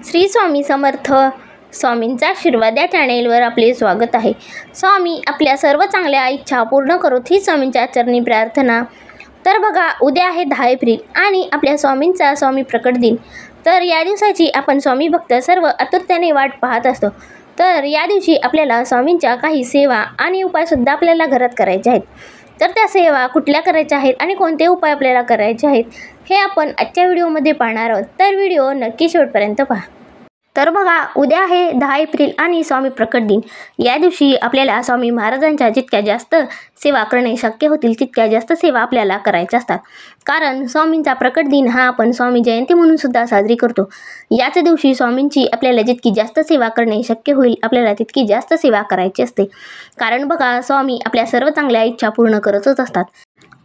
श्री स्वामी समर्थ. स्वामींचा आशीर्वाद या चॅनेलवर आपले स्वागत आहे. स्वामी आपल्या सर्व चांगल्या इच्छा पूर्ण करोत ही स्वामींच्या चरणी प्रार्थना. तर बघा, उद्या आहे 10 एप्रिल आणि आपल्या स्वामींचा स्वामी प्रकट दिन. तर या दिवसाची आपण स्वामी भक्त सर्व आतुरतेने वाट पाहत असतो. तर या दिवशी आपल्याला स्वामींच्या काही सेवा आणि उपायसुद्धा आपल्याला घरात करायचे आहेत. तर त्या सेवा कुठल्या करायच्या आहेत आणि कोणते उपाय आपल्याला करायचे आहेत हे आपण आजच्या व्हिडिओमध्ये पाहणार आहोत. तर व्हिडिओ नक्की शेवटपर्यंत पहा. तर बघा, उद्या आहे 10 एप्रिल आणि स्वामी प्रकट दिन. या दिवशी आपल्याला स्वामी महाराजांच्या जितक्या जास्त सेवा करणे शक्य होतील तितक्या जास्त सेवा आपल्याला करायच्या असतात. कारण स्वामींचा प्रकट दिन हा आपण स्वामी जयंती म्हणून सुद्धा साजरी करतो. याच दिवशी स्वामींची आपल्याला जितकी जास्त सेवा करणे शक्य होईल आपल्याला तितकी जास्त सेवा करायची असते. कारण बघा, स्वामी आपल्या सर्व चांगल्या इच्छा पूर्ण करतच असतात.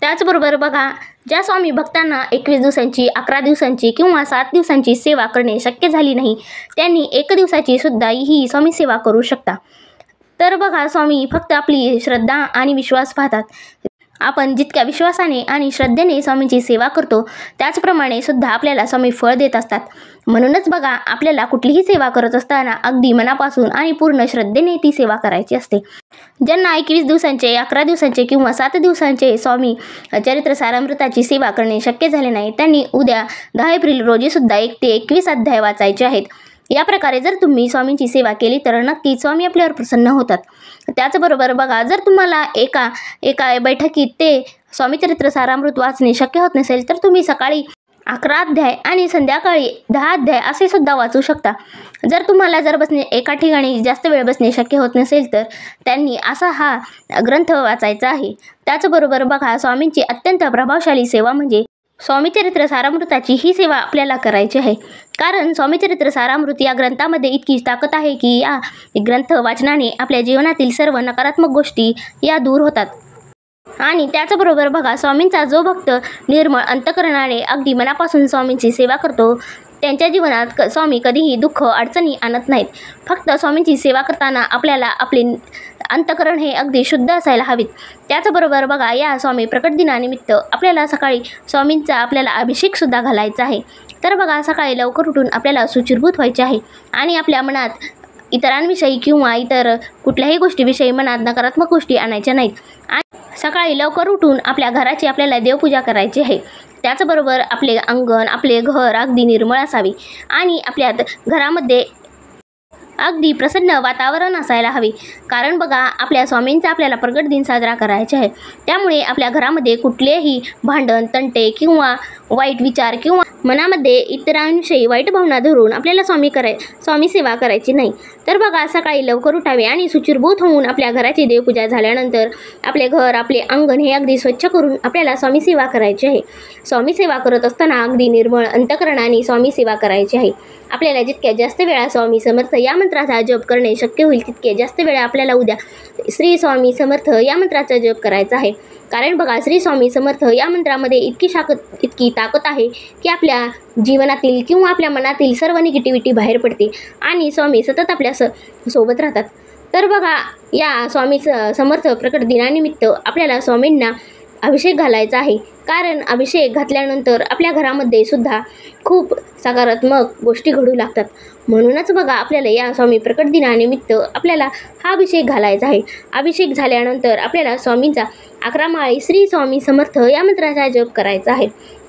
त्याचबरोबर बघा, ज्या स्वामी भक्तांना 21 दिवसांची, 11 दिवसांची किंवा 7 दिवसांची सेवा करणे शक्य झाली नाही त्यांनी 1 दिवसाची सुद्धा ही स्वामी सेवा करू शकता. तर बघा, स्वामी फक्त आपली श्रद्धा आणि विश्वास पाहतात. आपण जितक्या विश्वासाने आणि श्रद्धेने स्वामींची सेवा करतो त्याचप्रमाणे सुद्धा आपल्याला स्वामी फळ देत असतात. म्हणूनच बघा, आपल्याला कुठलीही सेवा करत असताना अगदी मनापासून आणि पूर्ण श्रद्धेने ती सेवा करायची असते. ज्यांना 21 दिवसांचे, 11 दिवसांचे किंवा 7 दिवसांचे स्वामी चरित्र सारामृताची सेवा करणे शक्य झाले नाही त्यांनी उद्या 10 एप्रिल रोजी सुद्धा 1 ते 21 अध्याय वाचायचे आहेत. या प्रकारे जर तुम्ही स्वामींची सेवा केली तर नक्कीच स्वामी आपल्यावर प्रसन्न होतात. त्याचबरोबर बघा, जर तुम्हाला एका बैठकीत ते स्वामी चरित्र सारामृत वाचणे शक्य होत नसेल तर तुम्ही सकाळी 11 अध्याय आणि संध्याकाळी 10 अध्याय असे सुद्धा वाचू शकता. जर बसणे एका ठिकाणी जास्त वेळ बसणे शक्य होत नसेल तर त्यांनी असा हा ग्रंथ वाचायचा आहे. त्याचबरोबर बघा, स्वामींची अत्यंत प्रभावशाली सेवा म्हणजे स्वामी चरित्र सारामृताची ही सेवा आपल्याला करायची आहे. कारण स्वामी चरित्र सारामृत या ग्रंथामध्ये इतकी ताकद आहे की या ग्रंथ वाचनाने आपल्या जीवनातील सर्व नकारात्मक गोष्टी या दूर होतात. आणि त्याचबरोबर बघा, स्वामींचा जो भक्त निर्मळ अंतःकरणाने अगदी मनापासून स्वामींची सेवा करतो त्यांच्या जीवनात स्वामी कधीही दुःख अडचणी आणत नाहीत. फक्त स्वामींची सेवा करताना आपल्याला आपले अंतःकरण हे अगदी शुद्ध असायला हवीत. त्याचबरोबर बघा, या स्वामी प्रकट दिनानिमित्त आपल्याला सकाळी स्वामींचा आपल्याला अभिषेकसुद्धा घालायचा आहे. तर बघा, सकाळी लवकर उठून आपल्याला शुचिर्भूत व्हायचे आहे आणि आपल्या मनात इतरांविषयी किंवा इतर कुठल्याही गोष्टीविषयी मनात नकारात्मक गोष्टी आणायच्या नाहीत. आणि सकाळी लवकर उठून आपल्या घराची आपल्याला देवपूजा करायची आहे. त्याचबरोबर आपले अंगण, आपले घर अगदी निर्मळ असावे आणि आपल्या घरामध्ये अगदी प्रसन्न वातावरण असायला हवे. कारण बघा, आपल्या स्वामींचा आपल्याला प्रकट दिन साजरा करायचा आहे. त्यामुळे आपल्या घरामध्ये कुठलेही भांडण, तंटे किंवा वाईट विचार किंवा मनामध्ये इतरांविषयी वाईट भावना धरून आपल्याला स्वामी सेवा करायची नाही. तर बघा, सकाळी लवकर उठावे आणि शुचिर्भूत होऊन आपल्या घराची देवपूजा झाल्यानंतर आपले घर, आपले अंगण हे अगदी स्वच्छ करून आपल्याला स्वामी सेवा करायची आहे. स्वामी सेवा करत असताना अगदी निर्मळ अंतःकरणाने स्वामी सेवा करायची आहे. आपल्याला जितक्या जास्त वेळा स्वामी समर्थ या मंत्राचा जप करणे शक्य होईल तितके जास्त वेळा आपल्याला उद्या श्री स्वामी समर्थ या मंत्राचा जप करायचा आहे. कारण बघा, श्री स्वामी समर्थ या मंत्रामध्ये इतकी ताकद आहे की आपल्या जीवनातील किंवा आपल्या मनातील सर्व निगेटिव्हिटी बाहेर पडते आणि स्वामी सतत आपल्या सोबत राहतात. तर बघा, या स्वामी समर्थ प्रकट दिनानिमित्त आपल्याला स्वामींना अभिषेक घालायचा आहे. कारण अभिषेक घातल्यानंतर आपल्या घरामध्ये सुद्धा खूप सकारात्मक गोष्टी घडू लागतात. म्हणूनच बघा, आपल्याला या स्वामी प्रकट दिनानिमित्त आपल्याला हा अभिषेक घालायचा आहे. अभिषेक झाल्यानंतर आपल्याला स्वामींचा 11 माळी श्री स्वामी समर्थ या मंत्राचा जप करायचा आहे.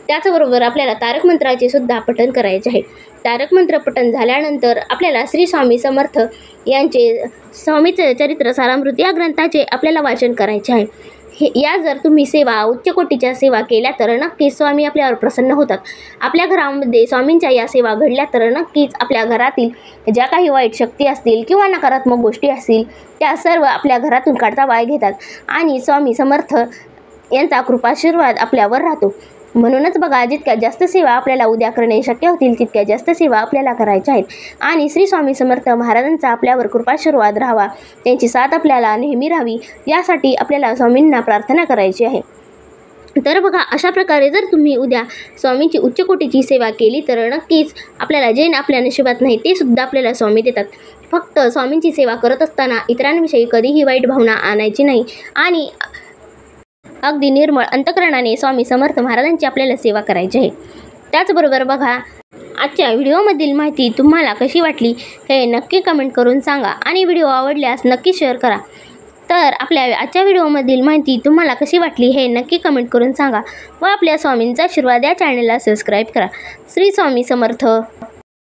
त्याचबरोबर आपल्याला तारक मंत्राचे सुद्धा पठण करायचे आहे. तारक मंत्र पठण झाल्यानंतर आपल्याला श्री स्वामी समर्थ यांचे स्वामी चरित्र सारामृत या ग्रंथाचे आपल्याला वाचन करायचे आहे. या जर तुम्ही सेवा उच्च कोटीच्या सेवा केल्या तर नक्कीच स्वामी आपल्यावर प्रसन्न होतात. आपल्या घरामध्ये स्वामींच्या या सेवा घडल्या तर नक्कीच आपल्या घरातील ज्या काही वाईट शक्ती असतील किंवा नकारात्मक गोष्टी असतील त्या सर्व आपल्या घरातून काढता बाहेर घेतात आणि स्वामी समर्थ यांचा कृपाशीर्वाद आपल्यावर राहतो. म्हणूनच बघा, जितक्या जास्त सेवा आपल्याला उद्या करणे शक्य होतील तितक्या जास्त सेवा आपल्याला करायच्या आहेत. आणि श्री स्वामी समर्थ महाराजांचा आपल्यावर कृपाशीर्वाद राहावा, त्यांची साथ आपल्याला नेहमी राहावी यासाठी आपल्याला स्वामींना प्रार्थना करायची आहे. तर बघा, अशा प्रकारे जर तुम्ही उद्या स्वामींची उच्च कोटीची सेवा केली तर नक्कीच आपल्याला जे आपल्या नशिबात नाही ते सुद्धा आपल्याला स्वामी देतात. फक्त स्वामींची सेवा करत असताना इतरांविषयी कधीही वाईट भावना आणायची नाही आणि अगदी निर्मळ अंतःकरणाने स्वामी समर्थ महाराजांची आपल्याला सेवा करायची आहे. त्याचबरोबर बघा, आजच्या व्हिडिओमधील माहिती तुम्हाला कशी वाटली हे नक्की कमेंट करून सांगा आणि व्हिडिओ आवडल्यास नक्की शेअर करा. तर आपल्या आजच्या व्हिडिओमधील माहिती तुम्हाला कशी वाटली हे नक्की कमेंट करून सांगा व आपल्या स्वामींचा आशीर्वाद या चॅनलला सबस्क्राईब करा. श्री स्वामी समर्थ.